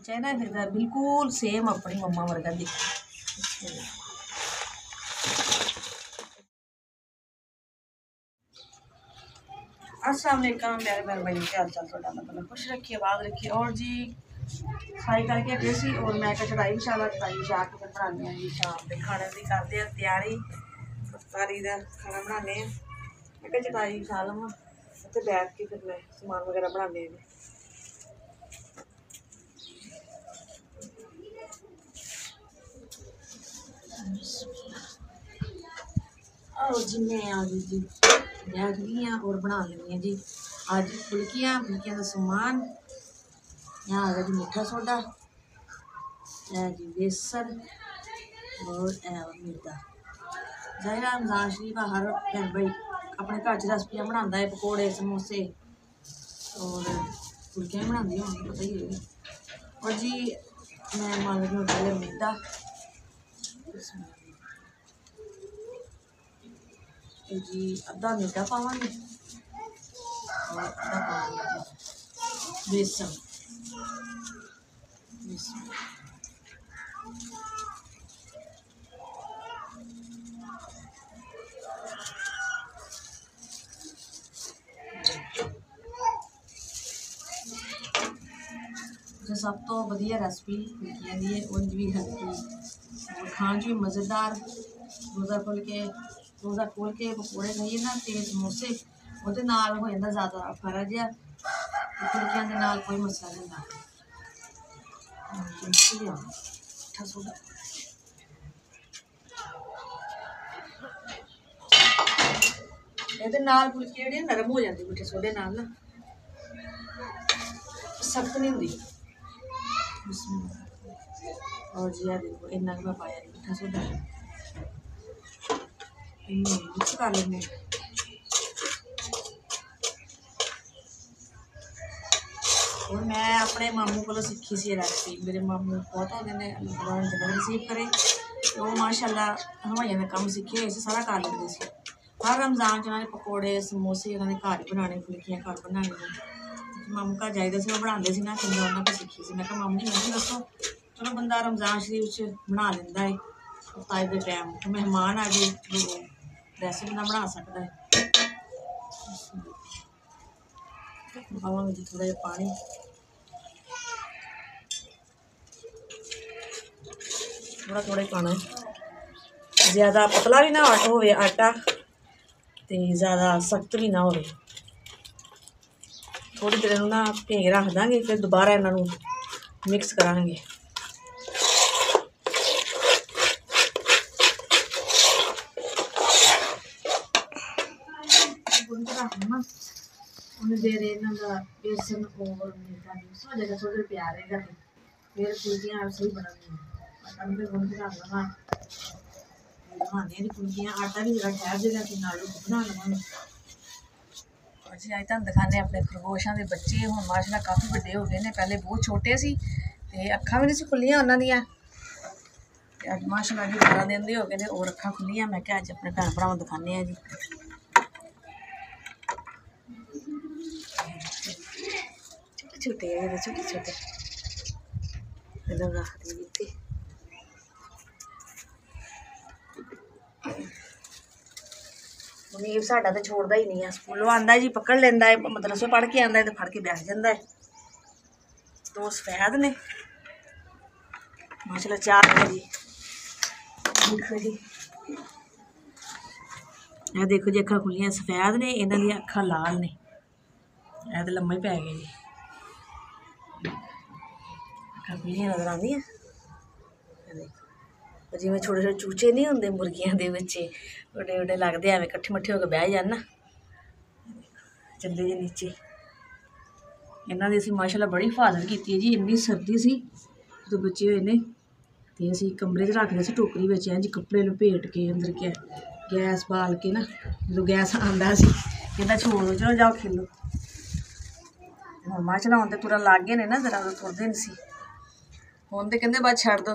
बच्चा है ना बिल्कुल सेम अपनी मम्मा वर्गा दिख। अस्सलाम वालेकुम प्यारे प्यारे भाई, क्या हाल चाल थोड़ा? मतलब खुश रखिए, आबाद रखिए। और जी सफाई करके हटे सी और मैं चढ़ाई इंशाल्लाह चढ़ाई जाके फिर बनाने जी शाम के खाने की करते हैं तैयारी। इफ्तारी का खाना बनाने मैं चढ़ाई खा लवां उत्थे बैठ के फिर मैं समान वगैरह बनाने हैं। आओ जी मैं आ गई जी, बैठ गई हाँ और बना लेनी है जी अज फुल्कियाँ का समान। यहाँ आ गया जी मीठा सोडा, है जी बेसन और मैदा। ज़ाहिर रमज़ान शरीफ हर भैन भाई अपने घर च रेसिपियाँ बनाता है, पकौड़े समोसे और फुल्कियाँ भी बनाती होंगी, पता ही है। और जी मैं मान लगी पहले मैदा, जी अद्धा मैदा पावांगे और अद्धा पावांगे बेसन। जो सब तो वधिया रेसिपी फुल्कियाँ दी है, उंज भी हल्की और खान च भी मज़ेदार। रोज़ा खोल के पकौड़े खाइए ना ते समोसे वो नाल हो जाता ज़्यादा फरा जहा, फुल्कियाँ के नाल कोई मसला नहीं होंदा। मीठा सोडा ये नाल फुल्की जी नरम हो जाती मीठे सोडे नाल ना, सख्त नहीं होंगी। और जी देखो इन्ना मैं पाया मीठा सोडा मिक्स कर लेंगे। और मैं अपने मामू को सीखी सी रेसिपी, मेरे मामू बहुत हो गए जन्म रिसीव करे तो माशाल्लाह हवाइयां का कम सीखे हुए सारा कर लेंगे सी। हर रमज़ान उन्होंने पकौड़े समोसे उन्होंने घर ही बनाने, फुल्कियाँ घर बनानी। मामू घर जाइए वो बनाते ना कि मैं उन्होंने सीखी सी। मैं कहा मामू जी मैं दसो, चलो बंदा रमज़ान शरीफ बना लेंदा है हफ्ताई के टाइम, मेहमान आ गए वैसे बंदा बना सकता है। पावांगे जी थोड़ा जिहा पानी, थोड़ा थोड़ा ही पाना है, ज़्यादा पतला भी ना हो आटा तो ज़्यादा सख्त भी ना हो। थोड़ी देर ना भेज रख देंगे फिर दोबारा इन्हों मिक्स करांगे। उन्हें देर इन्हों का बेसन और मैदा मिक्स हो जाएगा, थोड़ी देर प्यार रहेगा फिर फुल्कियाँ सही बननियाँ। आटा भी गुन के रख लवां, बनाने फुल्कियाँ आटा भी जरा ठहर जाएगा फिर नाल बना लवांगे। और जी अज तुहानूं दिखाने अपने खरगोशों के बच्चे हुण माशाल्लाह काफ़ी वड्डे हो गए हैं, पहले बहुत छोटे सी ते अखां भी नहीं सी खुल्लियां उन्हां दियां, अज माशाल्लाह जी 12 दिन दे हो गए और अखां खुल्लियां। मैं क्या अज अपने भैन भरावां दिखाने जी छोटे छोटे छोटे छोटे इत्थे। मुनीब साडा तो छोड़ता ही नहीं है, स्कूलों आंदा जी पकड़ लेंदा है, मदरसे पढ़ के आंदा है तो फड़ के बैठ जाता है। दो सफैद ने माशाल्लाह, चार जी देखो जी, यह देखो जी अखां खुलियां सफैद ने, इन्हां दी अखां लाल ने, यह तो लम्मा ही पै गए जी। अखां खुलियां नजर आंदियां जिवें छोटे छोटे चूचे नहीं होंदे मुर्गियां दे बच्चे, ओडे ओडे लगदे एवें कट्ठे मट्ठे होकर बह जान ना। चले जी नीचे, इन्हां दी असीं माशाल्लाह बड़ी हिफाजत की जी, इन्नी सर्दी सी जो बच्चे होए ने ते असीं कमरे च रखदे सी टोकरी बिच इंज कपड़े लपेट के अंदर गैस बाल के ना, जो गैस आंदा सी कहंदा छोड़ दो चलो जाओ खेलो। माशाल्लाह हुण ते पूरा लागे ने ना जरा तुरदे नहीं सी, हुण ते कहंदे बस छड्ड दो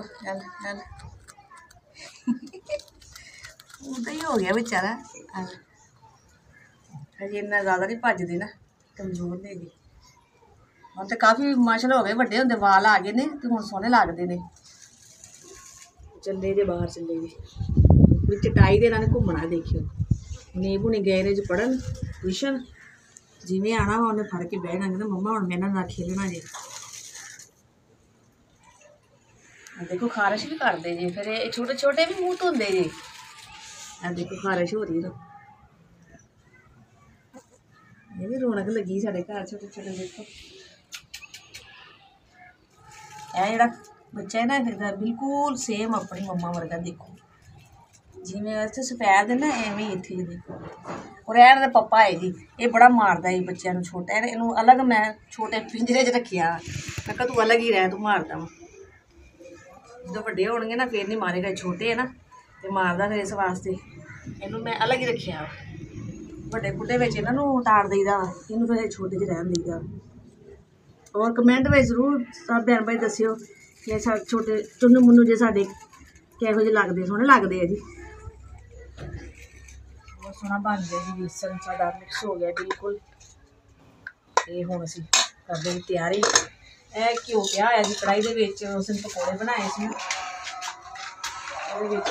उदा ही हो गया बेचारा, हजे इन्ना ज़्यादा नहीं भजदे ना, कमजोर ने जी। ਹੁਣ ਤੇ ਕਾਫੀ ਮਾਸ਼ਾਅੱਲਾ ਹੋ ਗਏ, ਵੱਡੇ ਹੁੰਦੇ ਵਾਲ ਆ ਗਏ ਨੇ ਤੇ ਹੁਣ ਸੋਹਣੇ ਲੱਗਦੇ ਨੇ। ਚੱਲੇ ਜੇ ਬਾਹਰ, ਚੱਲੇ ਜੇ ਵੀ ਚਟਾਈ ਦੇ ਨਾਲ ਘੁੰਮਣਾ। ਦੇਖਿਓ ਨੀਬੂ ਨੇ ਗਏ ਨੇ ਜੀ ਪੜ੍ਹਨ ਟਿਊਸ਼ਨ, ਜਿਵੇਂ ਆਣਾ ਵਾ ਉਹਨੇ ਫੜ ਕੇ ਬਹਿ ਜਾਣਾ, ਮੰਮਾ ਹੁਣ ਮੈਂ ਇਹਨਾਂ ਨਾਲ ਖੇਲਣਾ ਜੇ। देखो खारिश भी करते जी, फिर ये छोटे छोटे भी मुँह धोंदे जी। देखो खारिश हो रही है, ये भी रौनक लगी साढ़े घर छोटे छोटे। देखो यह जो बच्चा है ना बिल्कुल सेम अपनी मम्मा वर्गा। देखो जिमें इतने सफेद है ना एवं इतने देखो। और यह पप्पा है जी, ये बड़ा मारदा है बच्चों, छोटा है इनू अलग मैं छोटे पिंजरे च रखिया, मैं कहा तू अलग ही रह, तू मारदा वा। जो बड़े होने ना फिर नहीं मारेगा, छोटे है ना तो मारदा, फिर इस वास्ते इनू मैं अलग ही रखिया। बड़े बुढ़े में इन्हों उतार दईदा, इनू फिर छोटे च रहन दईदा। और कमेंट में जरूर सब भैन भाई दस्सिओ कि छोटे चुन्नू मुन्नू जे साडे किहो जे लगदे, सोहणे लगदे है जी। बहुत सोहना बन गया जी, बेसन साडा मिक्स हो गया बिल्कुल। ते हुण असीं करदे जी तैयारी। घ्यो पिया होया जी कढ़ाई दे विच, उस दिन पकौड़े बनाए सी,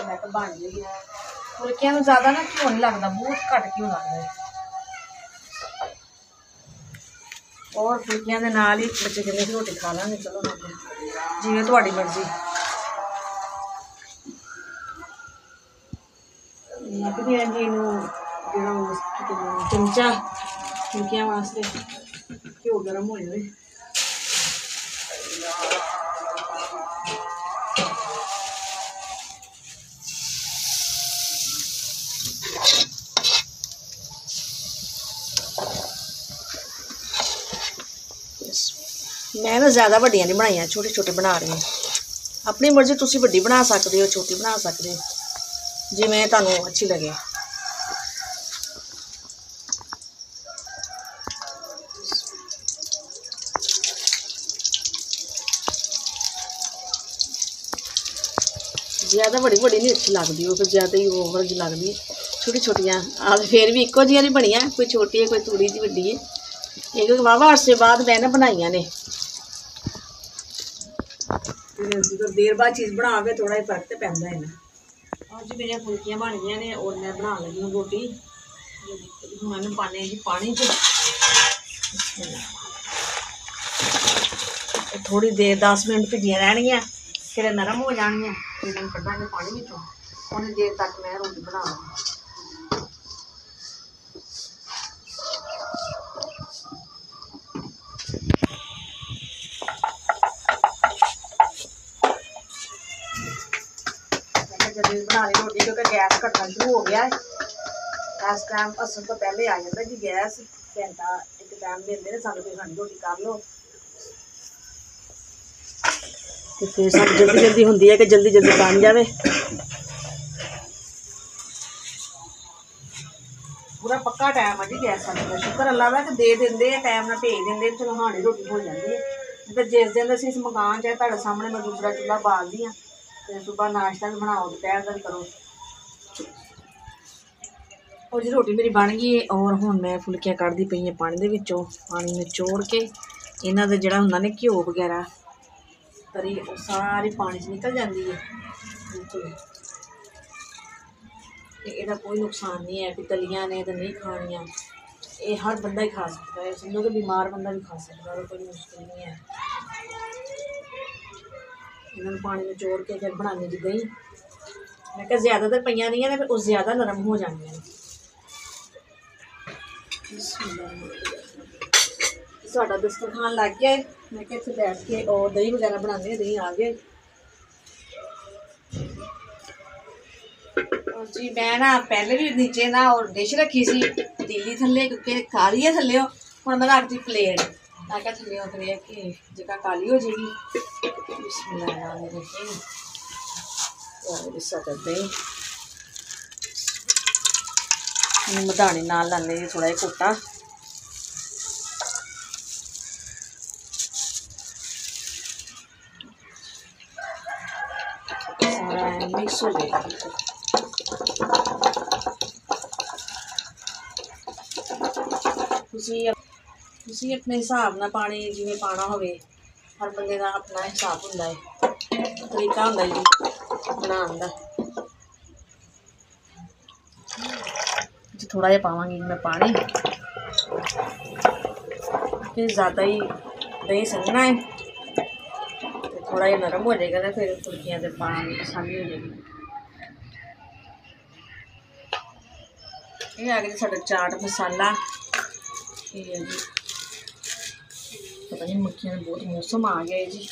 मैं तो बन गई। फुलकियां में ज़्यादा ना घ्यो नहीं लगता, बहुत घट घ्यो लगता है। और फुलकियां दे नाल ही बच्चे कहते रोटी खा लांगे, चलो जिवें तुहाडी मर्जी। लगदी है जी इनू जो चमचा फुलकियां वास्ते घ्यो गर्म हो जाए। मैं ना ज़्यादा वड्डियां नहीं बनाई, छोटे छोटे बना रही हूँ। अपनी मर्जी, तुसी वड्डी बना सकते हो, छोटी बना सकते हो, जिवें तुहानूं अच्छी लगे। ज़्यादा बड़ी बड़ी नहीं अच्छी लगती, वो फिर ज़्यादा ही ओवर जी लगती। छोटी छोटियाँ फिर भी इक्को जिहियां नहीं बनिया, कोई छोटी है कोई थोड़ी जी वड्डी है। एक वाहवा अरसे बाद मैंने बनाइया ने, तो देर बाद चीज़ बनावे थोड़ा ही फर्क तो पैंदा है ना। और जी मेरिया फुलकियां बन गई ने और मैं बना लगी हूँ रोटी। मैंने पाने जी पानी च थोड़ी देर 10 मिनट भिजियां रहनियां, फिर नरम हो जानियां, फिर मैं कढ़ांगे पानी विचों। उन्नी देर तक मैं रोटी बना लूँगी। जल्दी बना ली रोटी क्योंकि गैस घटना शुरू हो गया है। इस टाइम हसन तो पहले आ जाता जी गैस, घंटा एक टाइम देंगे ने सानू भी खानी रोटी कर लो, तो फिर सब जल्दी जल्दी होंगी है कि जल्दी जल्दी बन जाए। पूरा पक्का टाइम है जी गैस का, शुक्र अल्लाह का कि दे देंगे टाइम ना भेज देंगे, चलो हाड़ी रोटी हो जाती है। तो जिस दिन असीं इस मकान च तुहाडे सामने मैं दूसरा चूल्हा बालदी हाँ, तो सुबह नाश्ता भी बनाओ, दोपहर का भी करो। और जी रोटी मेरी बन गई है और हुण मैं फुलकियां कढ़दी पई हैं पानी दे विचों। पानी निचोड़ के इन्हां दा जिहड़ा हुंदा ना घ्यो वगैरह तरी वो सारी पानी च निकल जाती है बिल्कुल। इसका कोई नुकसान नहीं है कि तलियां ने तो नहीं खानियां, ये हर बंदा ही खा सकता है, समझो कि बीमार बंदा भी खा सकता है, कोई मुश्किल नहीं है। इन्होंने पानी में चोड़ के फिर बनाने की दही, मैं क्या ज़्यादातर पईयां नहीं है, फिर वो ज़्यादा नरम हो जाएंगे। साडा दस्तरखान लग गया है, मैं क्या इत्थे बैठ के और दही वगैरह बनाने, दही आ गए। और जी मैं ना पहले भी नीचे ना और डिश रखी सी पतीली थल्ले, क्योंकि काली है थल्ले हुण मैं रखती प्लेट, मैं क्या थल्ले फिर कि जगह काली हो जाएगी। मधानी नाल लाने थोड़ा जिहा कोटा, सारा मिक्स हो गया। ਤੁਸੀਂ ਆਪਣੇ ਹਿਸਾਬ ਨਾਲ ਪਾਣੀ ਜਿਵੇਂ ਪਾਣਾ ਹੋਵੇ, ਹਰ ਬੰਦੇ ਦਾ ਆਪਣਾ ਹਿਸਾਬ ਹੁੰਦਾ ਹੈ, ਤਰੀਕਾ ਹੁੰਦਾ ਜੀ ਬਣਾਉਣ ਦਾ। ਜੀ ਥੋੜਾ ਜਿਹਾ ਪਾਵਾਂਗੀ ਮੈਂ ਪਾਣੀ, कि ज़्यादा ही दही सन्ना है तो थोड़ा जिहा नरम हो जाएगा ना, फिर फुल्कियाँ तो पानी आसानी हो जाएगी। ये आ गया साडा चाट मसाला। ये है जी, पता नहीं मक्खियां का बहुत मौसम आ गया है जी।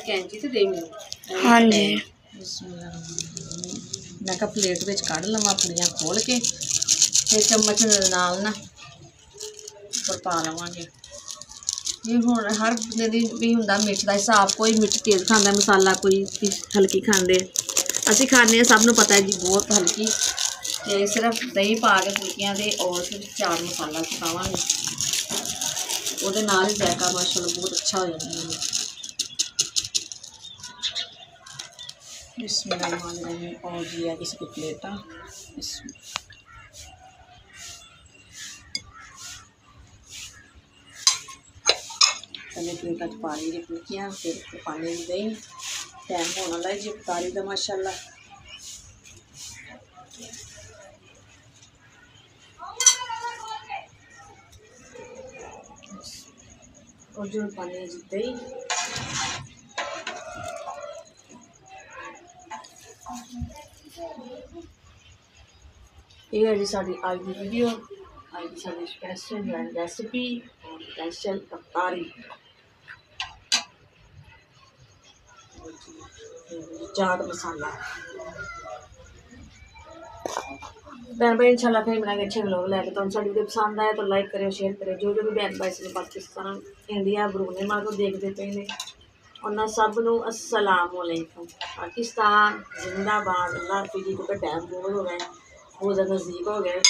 कैंची तो दे मैनू। हाँ जी। मैं कहा प्लेट में कढ़ लवां पूड़ियाँ खोल के, फिर चम्मच नाल ना उपर पा लवांगे। ये हुण हर बंदे दी भी हुंदा मिर्च दा हिसाब, कोई मिर्च तेज़ खांदा मसाला, कोई हल्की खांदे। असीं खाने सब नूं पता है जी बहुत हल्की। ते सिर्फ दही पा के फुल्कियां दे और सिर्फ चाट मसाला पावांगे, उहदे नाल ही जायका माशाअल्लाह बहुत अच्छा हो जांदा है। बिस्मिल्लाहिर्रहमानिर्रहीम। और जी है किसी की प्लेटा, पहले प्लेटा च पा ली जी फुल्कियाँ, फिर पानी दी दही। टाइम होने वाला है जी इफ्तारी का माशाअल्लाह। और जो पानी है जी दही। ये है जी साड़ी आज की वीडियो, आज की साड़ी स्पेशल रेसिपी और स्पेशल इफ्तारी। चाट मसाला बहन भाई इंशाल्लाह फिर मिलेंगे अच्छे लोग लैके। तो साड़ी वीडियो पसंद आए तो लाइक करें, शेयर करें। जो भी बहन भाई से पाकिस्तान, इंडिया, बरूने मां को देखते पे ने, उन्होंने सब नूं अस्सलाम वालेकुम। पाकिस्तान जिंदाबाद। अल्लाह हाफिज़ जी, क्योंकि टाइम बहुत हो गया, बहुत ज़्यादा नज़दीक हो गए।